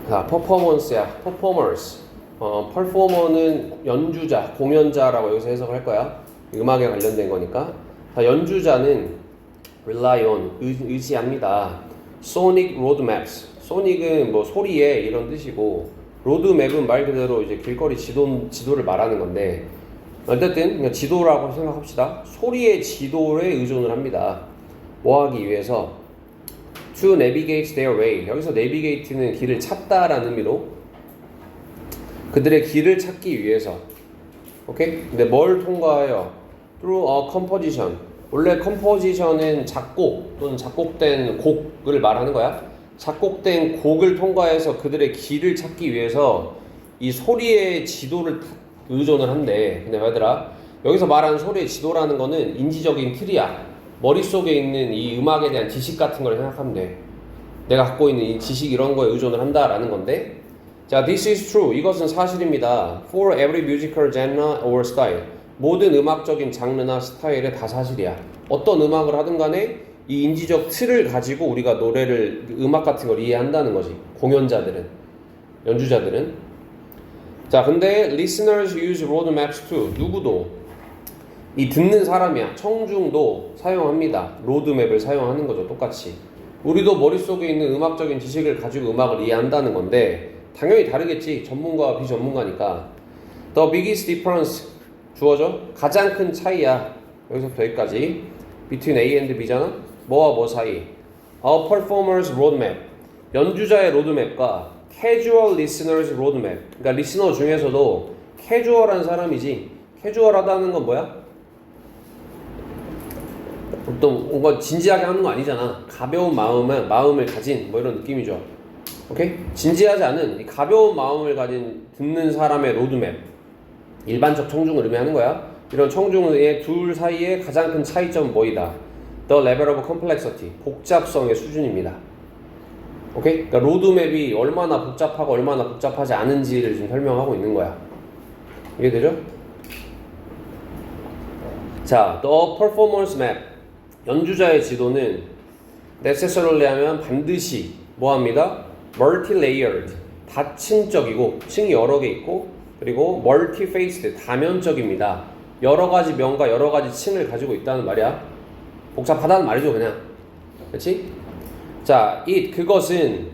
자, 퍼포먼스야. 퍼포머스. 퍼포머는 연주자, 공연자라고 여기서 해석할 거야. 음악에 관련된 거니까. 자, 연주자는 rely on, 의지합니다. sonic roadmaps. sonic은 뭐 소리에 이런 뜻이고, roadmap은 말 그대로 이제 길거리 지도를 말하는 건데, 어쨌든 그냥 지도라고 생각합시다. 소리의 지도에 의존을 합니다. 뭐 하기 위해서? To navigate their way. 여기서 navigate는 길을 찾다라는 의미로 그들의 길을 찾기 위해서. 오케이? 근데 뭘 통과하여? Through a composition. 원래 composition은 작곡 또는 작곡된 곡을 말하는 거야. 작곡된 곡을 통과해서 그들의 길을 찾기 위해서 이 소리의 지도를 의존을 한대. 근데 얘들아, 여기서 말하는 소리의 지도라는 거는 인지적인 틀이야. 머릿속에 있는 이 음악에 대한 지식 같은 걸 생각하면 돼. 내가 갖고 있는 이 지식 이런 거에 의존을 한다라는 건데, 자, this is true. 이것은 사실입니다. For every musical genre or style. 모든 음악적인 장르나 스타일에 다 사실이야. 어떤 음악을 하든 간에 이 인지적 틀을 가지고 우리가 노래를, 음악 같은 걸 이해한다는 거지. 공연자들은, 연주자들은. 자, 근데 listeners use roadmaps too. 누구도, 이 듣는 사람이야. 청중도 사용합니다. 로드맵을 사용하는 거죠. 똑같이. 우리도 머릿속에 있는 음악적인 지식을 가지고 음악을 이해한다는 건데 당연히 다르겠지. 전문가와 비전문가니까. The biggest difference 주어져? 가장 큰 차이야. 여기서부터 여기까지. Between A and B잖아? 뭐와 뭐 사이? A performer's roadmap. 연주자의 로드맵과 casual listener's roadmap. 그러니까 리스너 중에서도 캐주얼한 사람이지. 캐주얼하다는 건 뭐야? 또 뭔가 진지하게 하는 거 아니잖아. 가벼운 마음을 가진 뭐 이런 느낌이죠. 오케이? 진지하지 않은 이 가벼운 마음을 가진 듣는 사람의 로드맵. 일반적 청중을 의미하는 거야. 이런 청중의 둘 사이의 가장 큰 차이점은 뭐이다? The level of complexity. 복잡성의 수준입니다. 오케이? 그러니까 로드맵이 얼마나 복잡하고 얼마나 복잡하지 않은지를 지금 설명하고 있는 거야. 이해되죠? 자, The performance map. 연주자의 지도는 necessarily 하면 반드시 뭐합니다? multi-layered, 다층적이고 층이 여러 개 있고 그리고 multi-faced, 다면적입니다. 여러 가지 면과 여러 가지 층을 가지고 있다는 말이야. 복잡하다는 말이죠, 그냥. 그렇지? 자, 그것은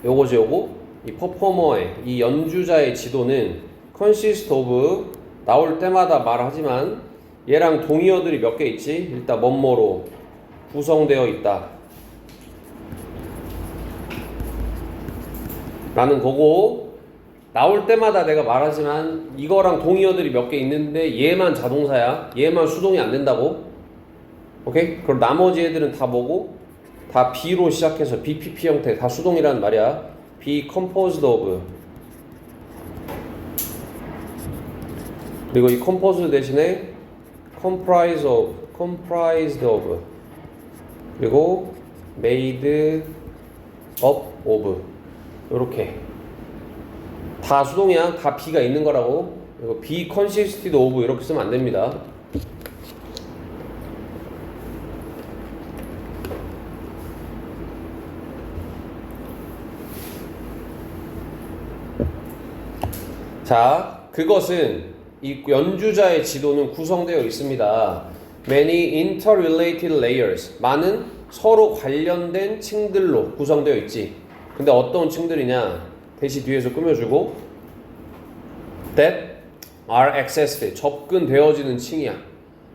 요거죠, 요거. 이 퍼포머의, 이 연주자의 지도는 consist of, 나올 때마다 말하지만 얘랑 동의어들이 몇 개 있지? 일단 뭐뭐로 구성되어 있다 라는 거고, 나올 때마다 내가 말하지만 이거랑 동의어들이 몇 개 있는데 얘만 자동사야. 얘만 수동이 안 된다고. 오케이? 그럼 나머지 애들은 다 뭐고? 다 B로 시작해서 BPP 형태, 다 수동이라는 말이야. be composed of. 그리고 이 composed 대신에 comprised of 그리고 made up of 이렇게 다 수동이야. 다 B가 있는 거라고. 그리고 be consisted of 이렇게 쓰면 안 됩니다. 자, 그것은 이 연주자의 지도는 구성되어 있습니다. Many interrelated layers. 많은 서로 관련된 층들로 구성되어 있지. 근데 어떤 층들이냐? 대시 뒤에서 꾸며주고 that are accessed. 접근되어지는 층이야.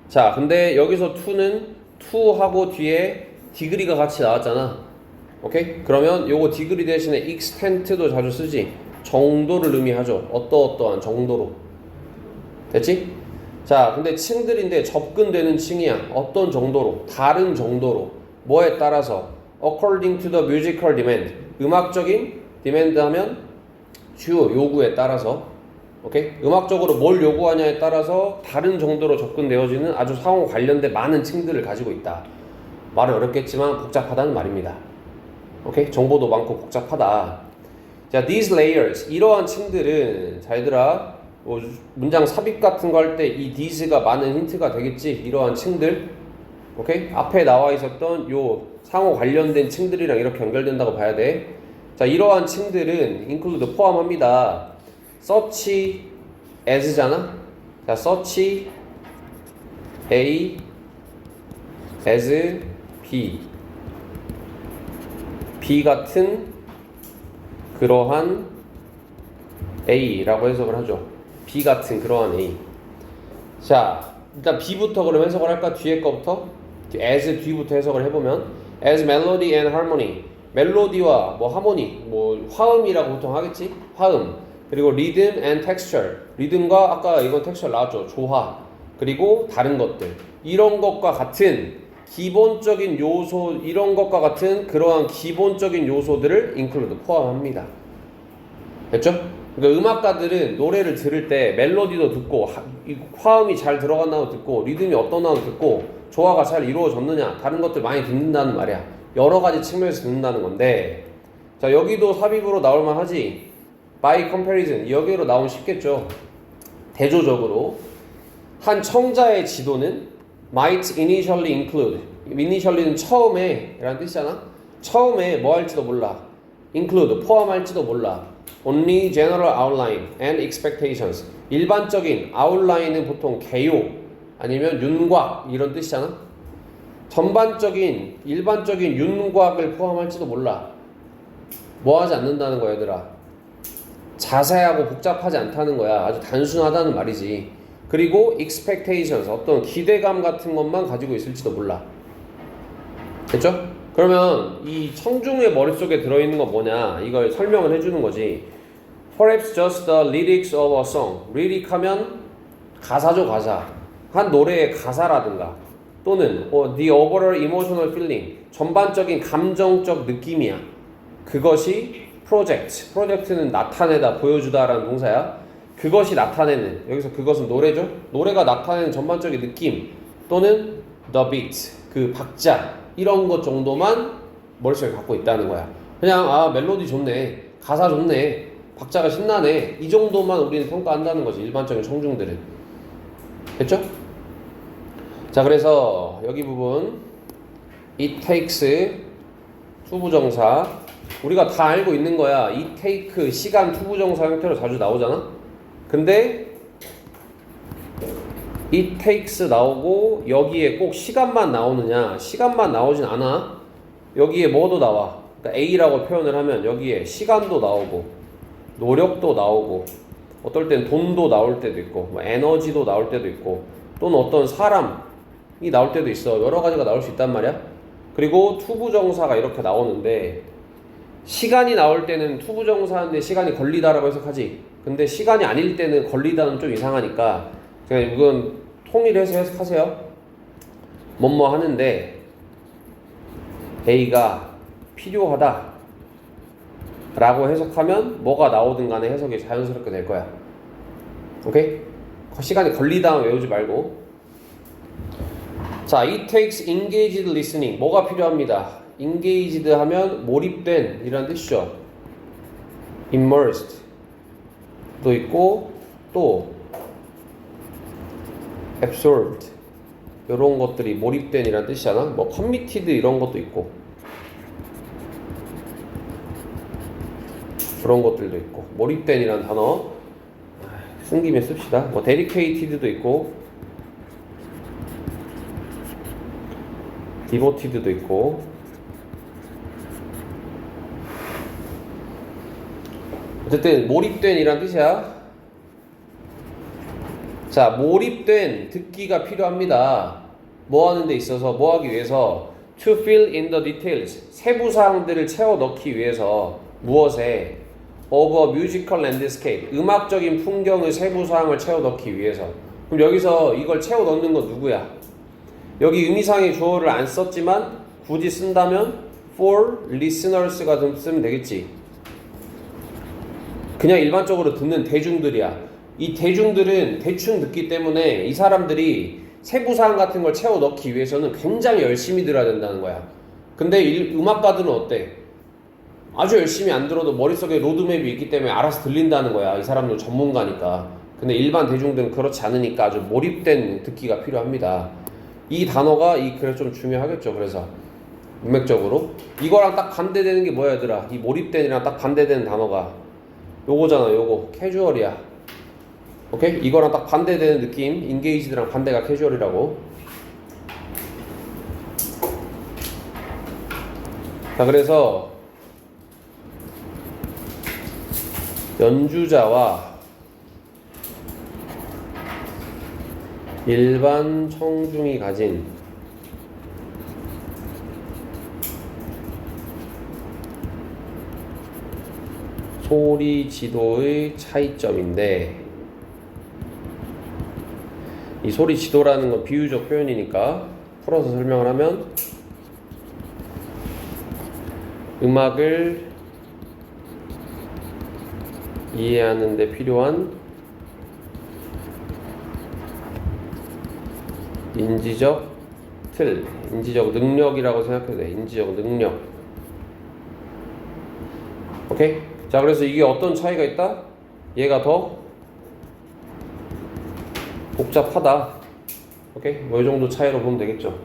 자, 근데 여기서 to는 to하고 뒤에 degree가 같이 나왔잖아. 오케이? 그러면 요거 degree 대신에 extent도 자주 쓰지. 정도를 의미하죠. 어떠한 정도로. 됐지? 자, 근데 층들인데 접근되는 층이야. 어떤 정도로? 다른 정도로. 뭐에 따라서? According to the musical demand. 음악적인 demand 하면 주요 요구에 따라서. 오케이? 음악적으로 뭘 요구하냐에 따라서 다른 정도로 접근되어지는 아주 상호 관련된 많은 층들을 가지고 있다. 말은 어렵겠지만 복잡하다는 말입니다. 오케이? 정보도 많고 복잡하다. 자, these layers. 이러한 층들은, 자, 얘들아, 뭐 문장 삽입 같은 거 할 때 이 these가 많은 힌트가 되겠지. 이러한 층들. 오케이? 앞에 나와 있었던 요 상호 관련된 층들이랑 이렇게 연결된다고 봐야 돼. 자, 이러한 층들은 include 포함합니다. search as잖아. 자, search A as B. B 같은 그러한 A라고 해석을 하죠. B 같은 그러한 A. 자, 일단 B부터 그럼 해석을 할까? 뒤에 거부터? as 뒤부터 해석을 해보면 as melody and harmony. 멜로디와 뭐 하모니, 뭐 화음이라고 보통 하겠지? 화음. 그리고 rhythm and texture. 리듬과 아까 이건 texture 나왔죠. 조화. 그리고 다른 것들. 이런 것과 같은 기본적인 요소, 이런 것과 같은 그러한 기본적인 요소들을 include 포함합니다. 됐죠? 그러니까 음악가들은 노래를 들을 때 멜로디도 듣고 화음이 잘 들어간다고 듣고 리듬이 어떠냐고 듣고 조화가 잘 이루어졌느냐 다른 것들 많이 듣는다는 말이야. 여러 가지 측면에서 듣는다는 건데 자 여기도 삽입으로 나올만 하지. by comparison 여기로 나오면 쉽겠죠. 대조적으로 한 청자의 지도는 might initially include initially는 처음에 라는 뜻이잖아. 처음에 뭐 할지도 몰라. include 포함할지도 몰라. only general outline and expectations 일반적인 outline은 보통 개요 아니면 윤곽 이런 뜻이잖아. 전반적인 일반적인 윤곽을 포함할지도 몰라. 뭐 하지 않는다는 거야 얘들아. 자세하고 복잡하지 않다는 거야. 아주 단순하다는 말이지. 그리고 expectations 어떤 기대감 같은 것만 가지고 있을지도 몰라. 됐죠? 그러면 이 청중의 머릿속에 들어있는 건 뭐냐 이걸 설명을 해주는 거지. Perhaps just the lyrics of a song. lyric 하면 가사죠 가사. 한 노래의 가사라든가 또는 the overall emotional feeling 전반적인 감정적 느낌이야. 그것이 project. project는 나타내다 보여주다 라는 동사야. 그것이 나타내는 여기서 그것은 노래죠. 노래가 나타내는 전반적인 느낌 또는 the beat 그 박자 이런 것 정도만 머릿속에 갖고 있다는 거야. 그냥 아 멜로디 좋네 가사 좋네 박자가 신나네 이 정도만 우리는 평가한다는 거지. 일반적인 청중들은. 됐죠? 자 그래서 여기 부분 it takes 투부정사 우리가 다 알고 있는 거야. it take 시간 투부정사 형태로 자주 나오잖아. 근데 it takes 나오고 여기에 꼭 시간만 나오느냐? 시간만 나오진 않아. 여기에 뭐도 나와. 그러니까 A라고 표현을 하면 여기에 시간도 나오고 노력도 나오고 어떨 땐 돈도 나올 때도 있고 뭐 에너지도 나올 때도 있고 또는 어떤 사람이 나올 때도 있어. 여러 가지가 나올 수 있단 말이야. 그리고 투부정사가 이렇게 나오는데 시간이 나올 때는 투부정사인데 시간이 걸리다라고 해석하지. 근데 시간이 아닐 때는 걸리다는 좀 이상하니까 그냥 이건 통일해서 해석하세요. 뭐뭐 하는데 A가 필요하다 라고 해석하면 뭐가 나오든 간에 해석이 자연스럽게 될 거야. 오케이? 시간이 걸리다 외우지 말고. 자, it takes engaged listening. 뭐가 필요합니다. engaged 하면 몰입된 이라는 뜻이죠. immersed 도 있고 또 absorbed 이런 것들이 몰입된 이라는 뜻이잖아. 뭐 committed 이런 것도 있고 그런 것들도 있고 몰입된 이라는 단어 쓴 김에 씁시다. 뭐 dedicated도 있고 devoted도 있고 어쨌든 몰입된 이란 뜻이야. 자, 몰입된 듣기가 필요합니다. 뭐 하는 데 있어서 뭐 하기 위해서 to fill in the details 세부사항들을 채워 넣기 위해서 무엇에 of a musical landscape 음악적인 풍경의 세부사항을 채워 넣기 위해서. 그럼 여기서 이걸 채워 넣는 건 누구야? 여기 의미상의 주어를 안 썼지만 굳이 쓴다면 for listeners가 좀 쓰면 되겠지. 그냥 일반적으로 듣는 대중들이야. 이 대중들은 대충 듣기 때문에 이 사람들이 세부사항 같은 걸 채워 넣기 위해서는 굉장히 열심히 들어야 된다는 거야. 근데 음악가들은 어때? 아주 열심히 안 들어도 머릿속에 로드맵이 있기 때문에 알아서 들린다는 거야. 이 사람들 전문가니까. 근데 일반 대중들은 그렇지 않으니까 아주 몰입된 듣기가 필요합니다. 이 단어가 이 글에 좀 중요하겠죠. 그래서 문맥적으로. 이거랑 딱 반대되는 게 뭐야 얘들아? 이 몰입된이랑 딱 반대되는 단어가 요거잖아. 요거 캐주얼이야. 오케이? 이거랑 딱 반대되는 느낌. 인게이지드랑 반대가 캐주얼이라고. 자, 그래서 연주자와 일반 청중이 가진 소리 지도의 차이점인데, 이 소리 지도라는 건 비유적 표현이니까 풀어서 설명을 하면 음악을 이해하는 데 필요한 인지적 틀, 인지적 능력이라고 생각해도 돼. 인지적 능력. 오케이? 자, 그래서 이게 어떤 차이가 있다? 얘가 더 복잡하다. 오케이? 뭐 이 정도 차이로 보면 되겠죠.